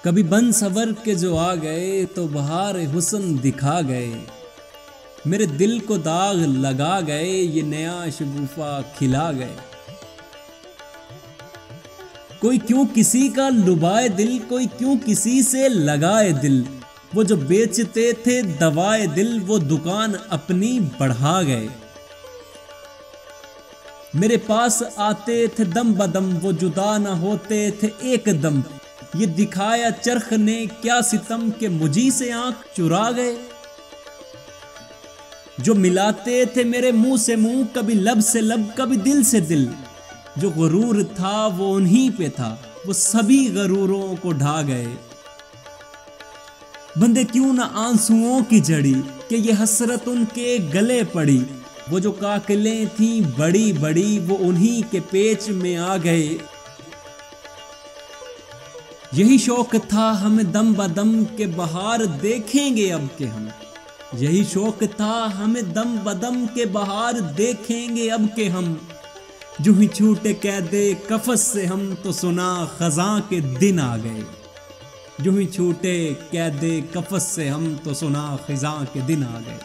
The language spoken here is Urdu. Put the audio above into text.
کبھی بن سور کے جو آ گئے تو بہار حسن دکھا گئے، میرے دل کو داغ لگا گئے، یہ نیا شگوفہ کھلا گئے۔ کوئی کیوں کسی کا لبائے دل، کوئی کیوں کسی سے لگائے دل، وہ جو بیچتے تھے دوائے دل وہ دکان اپنی بڑھا گئے۔ میرے پاس آتے تھے دم بدم، وہ جدا نہ ہوتے تھے ایک دم، یہ دکھایا چرخ نے کیا ستم کہ مجھی سے آنکھ چرا گئے۔ جو ملاتے تھے میرے منہ سے منہ، کبھی لب سے لب کبھی دل سے دل، جو غرور تھا وہ انہی پہ تھا، وہ سبھی غروروں کو ڈھا گئے۔ بندے کیوں نہ آنسوؤں کی جڑی کہ یہ حسرت ان کے گلے پڑی، وہ جو کاکلیں تھیں بڑی بڑی وہ انہی کے پیچ میں آ گئے۔ یہی شوق تھا ہمیں دم بدم کہ بہار دیکھیں گے اب کہ ہم، یہی شوق تھا ہمیں دم بدم کہ بہار دیکھیں گے اب کہ ہم، جو ہی چھوٹے قید قفس سے ہم تو سنا خزاں کے دن آ گئے، جو ہی چھوٹے قید قفس سے ہم تو سنا خزاں کے دن آ گئے۔